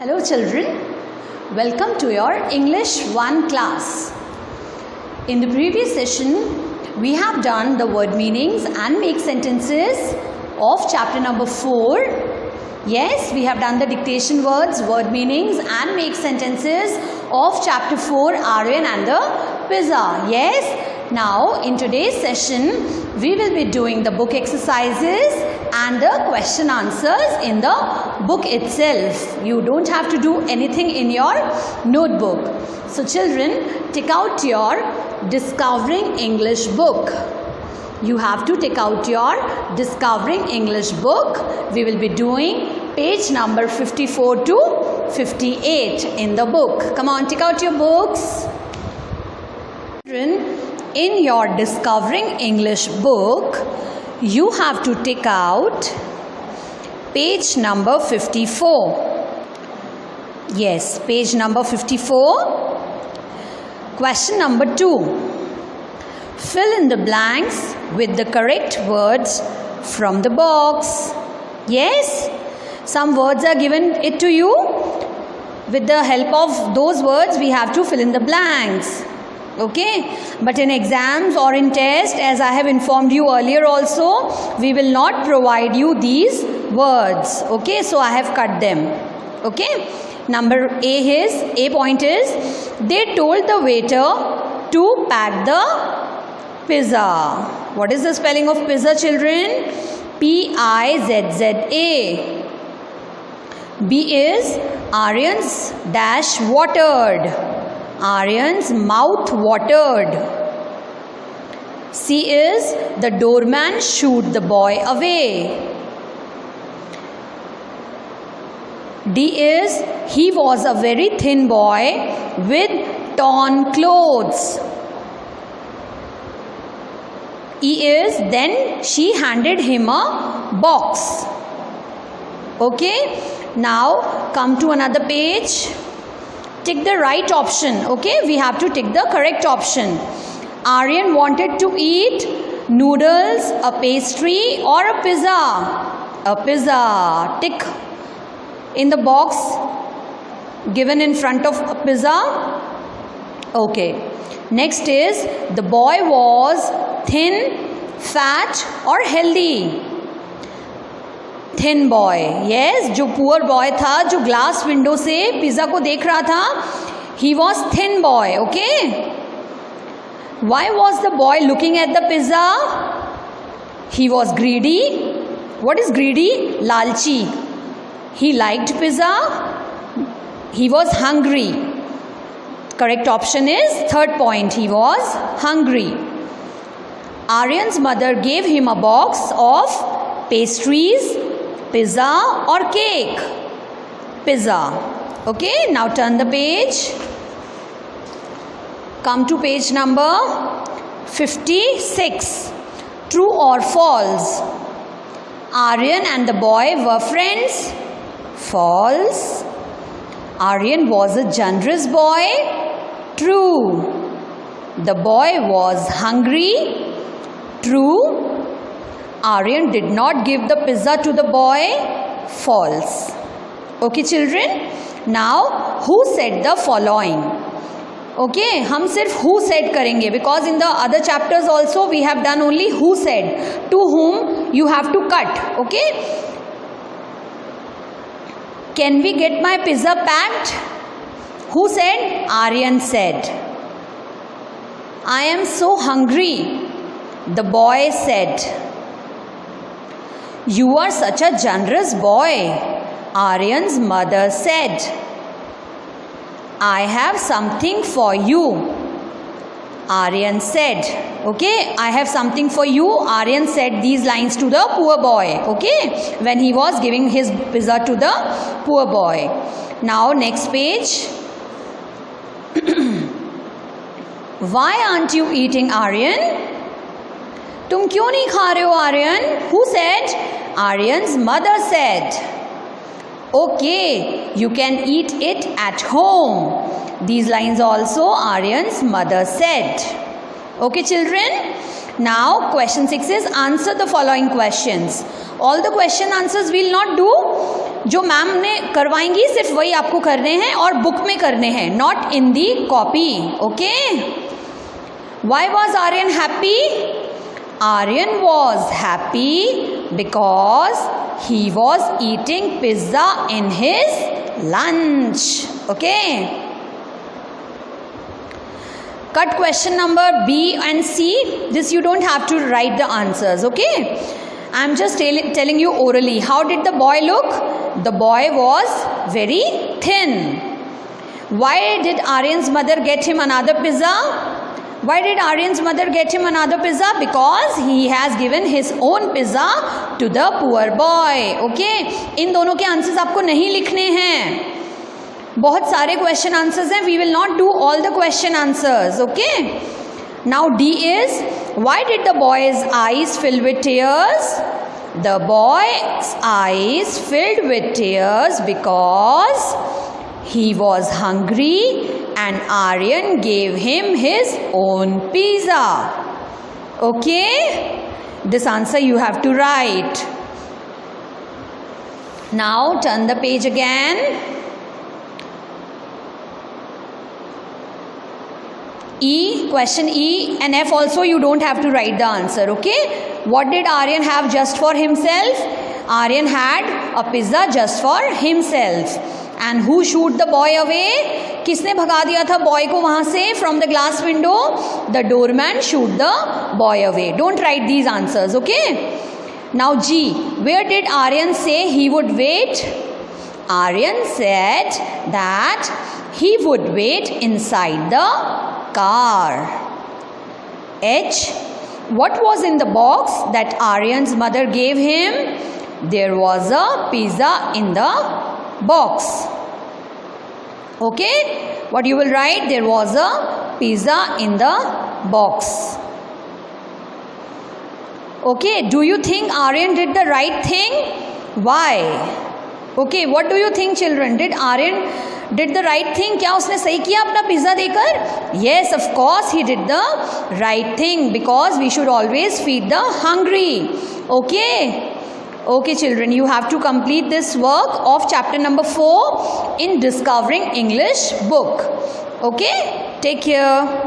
Hello children, welcome to your English 1 class. In the previous session, we have done the word meanings and make sentences of chapter number 4. Yes, we have done the dictation words, word meanings and make sentences of chapter 4, Aryan and the pizza. Yes, now in today's session, we will be doing the book exercises and the question answers in the book itself. You don't have to do anything in your notebook. So children, take out your Discovering English book. You have to take out your Discovering English book. We will be doing page number 54 to 58 in the book. Come on, take out your books. Children, in your Discovering English book, you have to take out page number 54. Yes, page number 54. Question number 2. Fill in the blanks with the correct words from the box. Yes, some words are given it to you. With the help of those words, we have to fill in the blanks. Okay, but in exams or in tests, as I have informed you earlier also, we will not provide you these words. Okay, so I have cut them. Okay, number A point is, they told the waiter to pack the pizza. What is the spelling of pizza, children? P-I-Z-Z-A. B is Aryan's dash watered. Aryan's mouth watered. C is the doorman shooed the boy away. D is he was a very thin boy with torn clothes. E is then she handed him a box. Okay, now come to another page. Tick the right option. Okay, we have to tick the correct option. Aryan wanted to eat noodles, a pastry or a pizza. A pizza. Tick in the box given in front of a pizza. Okay. Next is the boy was thin, fat or healthy. Thin boy. Yes, जो poor boy था, जो glass window से pizza को देख रहा था, he was thin boy. Okay, why was the boy looking at the pizza? He was greedy. What is greedy? लालची. He liked pizza. He was hungry. Correct option is third point, he was hungry. Aryan's mother gave him a box of pastries, pizza or cake? Pizza. Okay, now turn the page. Come to page number 56. True or false? Aryan and the boy were friends. False. Aryan was a generous boy. True. The boy was hungry. True. Aryan did not give the pizza to the boy. False. Okay children, now who said the following? Okay, हम सिर्फ who said करेंगे because in the other chapters also we have done only who said. To whom you have to cut. Okay, can we get my pizza packed? Who said? Aryan said. I am so hungry. The boy said. You are such a generous boy. Aryan's mother said. I have something for you. Aryan said. Okay, I have something for you. Aryan said these lines to the poor boy. Okay, when he was giving his pizza to the poor boy. Now next page. Why aren't you eating, Aryan? तुम क्यों नहीं खा रहे हो Aryan? Who said? Aryan's mother said. Okay, you can eat it at home. These lines also Aryan's mother said. Okay children, now question 6 is answer the following questions. All the question answers we will not do. जो ma'am ने करवाएंगी सिर्फ वही आपको करने हैं और book में करने हैं, not in the copy. Okay. Why was Aryan happy? Aryan was happy because he was eating pizza in his lunch. Okay. Cut question number B and C. This you don't have to write the answers. Okay. I am just telling you orally. How did the boy look? The boy was very thin. Why did Aryan's mother get him another pizza? Why did Aryan's mother get him another pizza? Because he has given his own pizza to the poor boy. Okay? इन दोनों के answers आपको नहीं लिखने हैं. बहुत सारे question answers हैं. We will not do all the question answers. Okay? Now D is, why did the boy's eyes fill with tears? The boy's eyes filled with tears because he was hungry and Aryan gave him his own pizza. Okay? This answer you have to write. Now turn the page again. E, question E and F also you don't have to write the answer. Okay? What did Aryan have just for himself? Aryan had a pizza just for himself. And who shooed the boy away? किसने भगा दिया था boy को वहां से from the glass window? The doorman shoot the boy away. Don't write these answers. Okay. Now G, where did Aryan say he would wait? Aryan said that he would wait inside the car. H, what was in the box that Aryan's mother gave him? There was a pizza in the box. Okay, what you will write? There was a pizza in the box. Okay, do you think Aryan did the right thing? Why? Okay, what do you think children? Did Aryan did the right thing? क्या उसने सही किया अपना pizza देकर? Yes, of course he did the right thing because we should always feed the hungry. Okay. Okay children, you have to complete this work of chapter number 4 in Discovering English book. Okay, take care.